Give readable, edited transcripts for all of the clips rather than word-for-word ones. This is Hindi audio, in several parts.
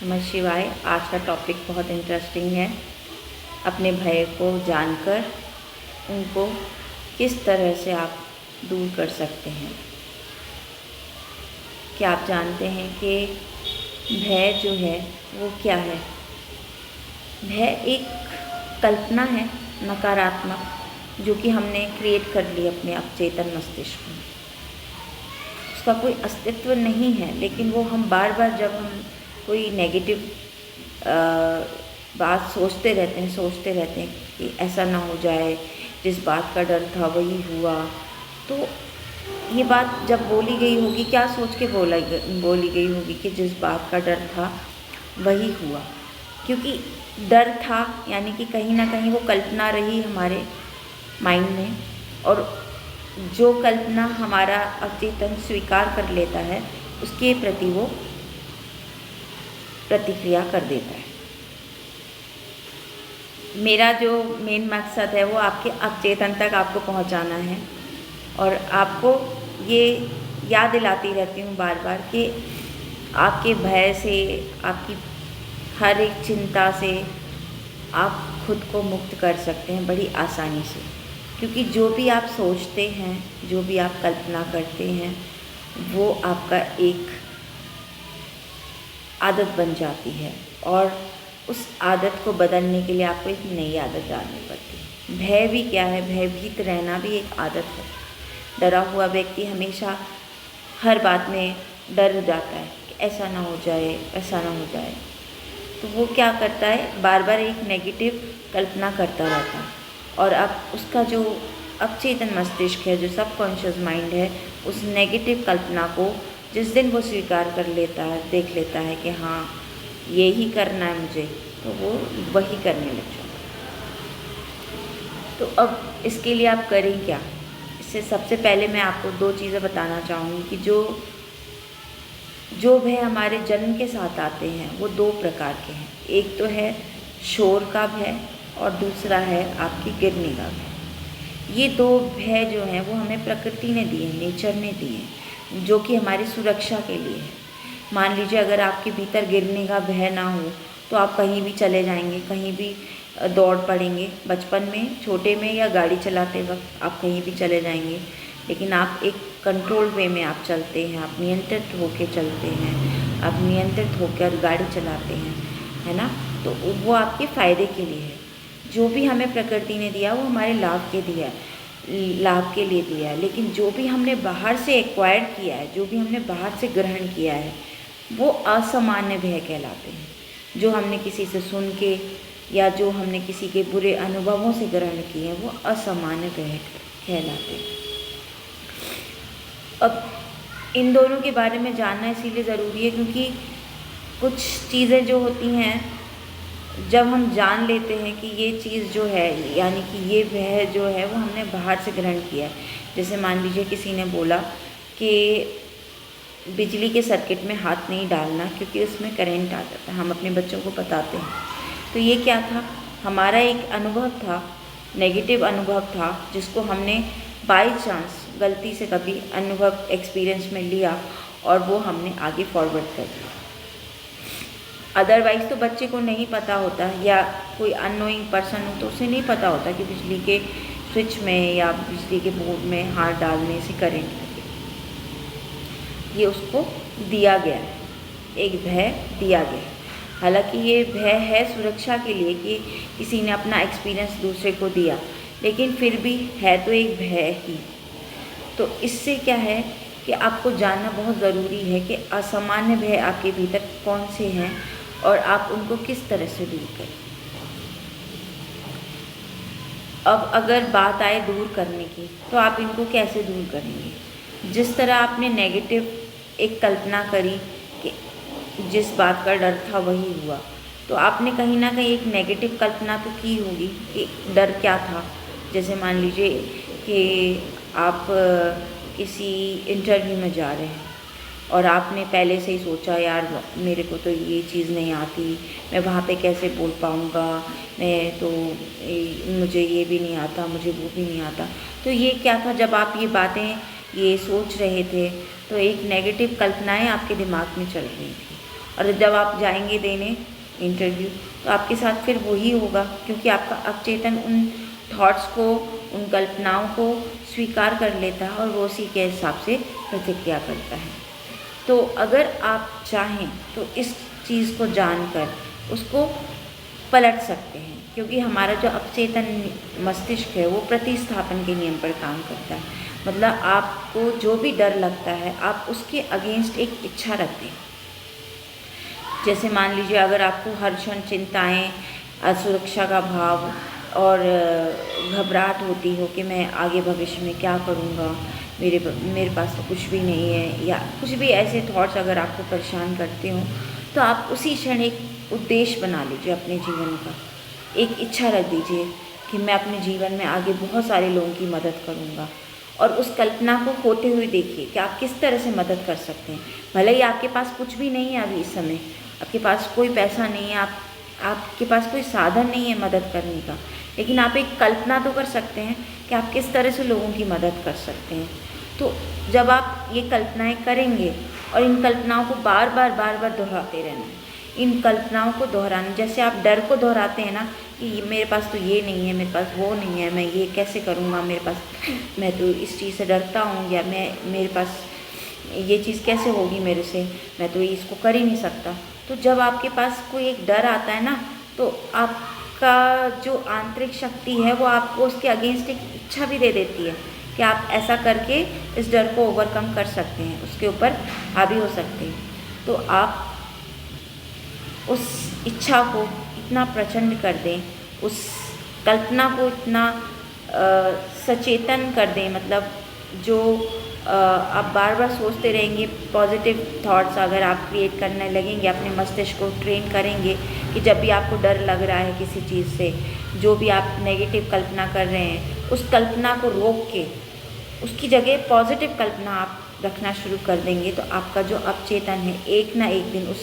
नमः शिवाय। आज का टॉपिक बहुत इंटरेस्टिंग है। अपने भय को जानकर उनको किस तरह से आप दूर कर सकते हैं। क्या आप जानते हैं कि भय जो है वो क्या है? भय एक कल्पना है नकारात्मक, जो कि हमने क्रिएट कर ली अपने अवचेतन मस्तिष्क में। उसका कोई अस्तित्व नहीं है, लेकिन वो हम बार बार जब हम कोई नेगेटिव बात सोचते रहते हैं कि ऐसा ना हो जाए, जिस बात का डर था वही हुआ। तो ये बात जब बोली गई होगी, क्या सोच के बोली गई होगी कि जिस बात का डर था वही हुआ, क्योंकि डर था यानी कि कहीं ना कहीं वो कल्पना रही हमारे माइंड में, और जो कल्पना हमारा अवचेतन स्वीकार कर लेता है उसके प्रति वो प्रतिक्रिया कर देता है। मेरा जो मेन मकसद है वो आपके अवचेतन तक आपको पहुंचाना है, और आपको ये याद दिलाती रहती हूँ बार बार कि आपके भय से, आपकी हर एक चिंता से आप खुद को मुक्त कर सकते हैं बड़ी आसानी से। क्योंकि जो भी आप सोचते हैं, जो भी आप कल्पना करते हैं, वो आपका एक आदत बन जाती है, और उस आदत को बदलने के लिए आपको एक नई आदत डालनी पड़ती है। भय भी क्या है? भयभीत रहना भी एक आदत है। डरा हुआ व्यक्ति हमेशा हर बात में डर जाता है कि ऐसा ना हो जाए, ऐसा ना हो जाए। तो वो क्या करता है? बार बार एक नेगेटिव कल्पना करता रहता है, और अब उसका जो अवचेतन मस्तिष्क है, जो सबकॉन्शियस माइंड है, उस नेगेटिव कल्पना को जिस दिन वो स्वीकार कर लेता है, देख लेता है कि हाँ ये ही करना है मुझे, तो वो वही करने लग जाता है। तो अब इसके लिए आप करें क्या? इससे सबसे पहले मैं आपको दो चीज़ें बताना चाहूँगी कि जो भय हमारे जन्म के साथ आते हैं वो दो प्रकार के हैं। एक तो है शोर का भय, और दूसरा है आपकी गिरने का भय। ये दो भय जो हैं वो हमें प्रकृति ने दिए, नेचर ने दिए, जो कि हमारी सुरक्षा के लिए है। मान लीजिए अगर आपके भीतर गिरने का भय ना हो तो आप कहीं भी चले जाएंगे, कहीं भी दौड़ पड़ेंगे। बचपन में, छोटे में, या गाड़ी चलाते वक्त आप कहीं भी चले जाएंगे, लेकिन आप एक कंट्रोल वे में आप चलते हैं, आप नियंत्रित होकर चलते हैं, आप नियंत्रित होकर गाड़ी चलाते हैं, है ना? तो वो आपके फ़ायदे के लिए है। जो भी हमें प्रकृति ने दिया वो हमारे लाभ के लिए दिया है। लेकिन जो भी हमने बाहर से एक्वायर्ड किया है, जो भी हमने बाहर से ग्रहण किया है, वो असामान्य भय कहलाते हैं। जो हमने किसी से सुन के या जो हमने किसी के बुरे अनुभवों से ग्रहण किए हैं, वो असामान्य भय कहलाते हैं। अब इन दोनों के बारे में जानना इसीलिए ज़रूरी है क्योंकि कुछ चीज़ें जो होती हैं, जब हम जान लेते हैं कि ये चीज़ जो है, यानी कि ये भय जो है वो हमने बाहर से ग्रहण किया है। जैसे मान लीजिए किसी ने बोला कि बिजली के सर्किट में हाथ नहीं डालना क्योंकि उसमें करंट आ जाता है। हम अपने बच्चों को बताते हैं। तो ये क्या था? हमारा एक अनुभव था, नेगेटिव अनुभव था, जिसको हमने बाय चांस गलती से कभी अनुभव एक्सपीरियंस में लिया, और वो हमने आगे फॉरवर्ड कर दिया। अदरवाइज़ तो बच्चे को नहीं पता होता, या कोई अननोइंग पर्सन हो तो उसे नहीं पता होता कि बिजली के स्विच में या बिजली के बोर्ड में हाथ डालने से करंट लगे। ये उसको दिया गया है, एक भय दिया गया है। हालांकि ये भय है सुरक्षा के लिए कि किसी ने अपना एक्सपीरियंस दूसरे को दिया, लेकिन फिर भी है तो एक भय ही। तो इससे क्या है कि आपको जानना बहुत ज़रूरी है कि असामान्य भय आपके भीतर कौन से हैं, और आप उनको किस तरह से दूर करें। अब अगर बात आए दूर करने की, तो आप इनको कैसे दूर करेंगे? जिस तरह आपने नेगेटिव एक कल्पना करी कि जिस बात का डर था वही हुआ, तो आपने कहीं ना कहीं एक नेगेटिव कल्पना तो की होगी कि डर क्या था। जैसे मान लीजिए कि आप किसी इंटरव्यू में जा रहे हैं, और आपने पहले से ही सोचा, यार मेरे को तो ये चीज़ नहीं आती, मैं वहाँ पे कैसे बोल पाऊँगा, मैं तो मुझे ये भी नहीं आता, मुझे वो भी नहीं आता। तो ये क्या था? जब आप ये बातें सोच रहे थे, तो एक नेगेटिव कल्पनाएं आपके दिमाग में चल रही थी, और जब आप जाएंगे देने इंटरव्यू तो आपके साथ फिर वही होगा, क्योंकि आपका अवचेतन उन थॉट्स को, उन कल्पनाओं को स्वीकार कर लेता है और वो उसी के हिसाब से प्रतिक्रिया करता है। तो अगर आप चाहें तो इस चीज़ को जानकर उसको पलट सकते हैं, क्योंकि हमारा जो अवचेतन मस्तिष्क है वो प्रतिस्थापन के नियम पर काम करता है। मतलब आपको जो भी डर लगता है आप उसके अगेंस्ट एक इच्छा रख दें। जैसे मान लीजिए अगर आपको हर क्षण चिंताएँ, असुरक्षा का भाव और घबराहट होती हो कि मैं आगे भविष्य में क्या करूँगा, मेरे पास तो कुछ भी नहीं है, या कुछ भी ऐसे थॉट्स अगर आपको परेशान करते हो, तो आप उसी क्षण एक उद्देश्य बना लीजिए अपने जीवन का। एक इच्छा रख दीजिए कि मैं अपने जीवन में आगे बहुत सारे लोगों की मदद करूँगा, और उस कल्पना को होते हुए देखिए कि आप किस तरह से मदद कर सकते हैं। भले ही आपके पास कुछ भी नहीं है अभी इस समय, आपके पास कोई पैसा नहीं है, आपके पास कोई साधन नहीं है मदद करने का, लेकिन आप एक कल्पना तो कर सकते हैं कि आप किस तरह से लोगों की मदद कर सकते हैं। तो जब आप ये कल्पनाएं करेंगे और इन कल्पनाओं को बार बार दोहराते रहना, इन कल्पनाओं को दोहराना, जैसे आप डर को दोहराते हैं ना कि मेरे पास तो ये नहीं है, मेरे पास वो नहीं है, मैं ये कैसे करूँगा, मेरे पास, मैं तो इस चीज़ से डरता हूँ, या मेरे पास ये चीज़ कैसे होगी मेरे से, मैं तो इसको कर ही नहीं सकता। तो जब आपके पास कोई एक डर आता है ना, तो आपका जो आंतरिक शक्ति है वो आपको उसके अगेंस्ट एक इच्छा भी दे देती है कि आप ऐसा करके इस डर को ओवरकम कर सकते हैं, उसके ऊपर हावी हो सकते हैं। तो आप उस इच्छा को इतना प्रचंड कर दें, उस कल्पना को इतना सचेतन कर दें, मतलब जो आप बार बार सोचते रहेंगे, पॉजिटिव थॉट्स अगर आप क्रिएट करने लगेंगे, अपने मस्तिष्क को ट्रेन करेंगे कि जब भी आपको डर लग रहा है किसी चीज़ से, जो भी आप नेगेटिव कल्पना कर रहे हैं, उस कल्पना को रोक के उसकी जगह पॉजिटिव कल्पना आप रखना शुरू कर देंगे, तो आपका जो अवचेतन है एक ना एक दिन,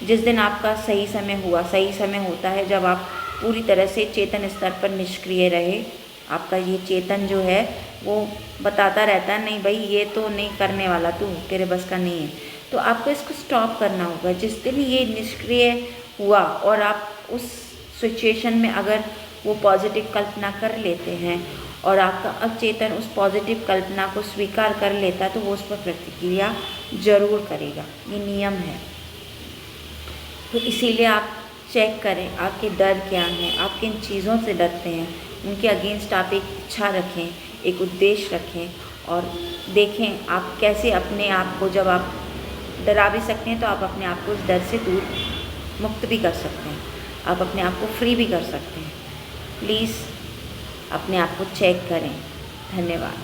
जिस दिन आपका सही समय होता है जब आप पूरी तरह से चेतन स्तर पर निष्क्रिय रहे, आपका ये चेतन जो है वो बताता रहता है नहीं भाई ये तो नहीं करने वाला, तू तेरे बस का नहीं है, तो आपको इसको स्टॉप करना होगा। जिस दिन ये निष्क्रिय हुआ और आप उस सिचुएशन में अगर वो पॉजिटिव कल्पना कर लेते हैं और आपका अवचेतन उस पॉजिटिव कल्पना को स्वीकार कर लेता है, तो वो उस पर प्रतिक्रिया जरूर करेगा, ये नियम है। तो इसीलिए आप चेक करें आपके डर क्या हैं, आप किन चीज़ों से डरते हैं, उनके अगेंस्ट आप एक इच्छा रखें, एक उद्देश्य रखें और देखें आप कैसे अपने आप को, जब आप डरा भी सकते हैं तो आप अपने आप को उस डर से दूर मुक्त भी कर सकते हैं, आप अपने आप को फ्री भी कर सकते हैं। प्लीज़ अपने आप को चेक करें। धन्यवाद।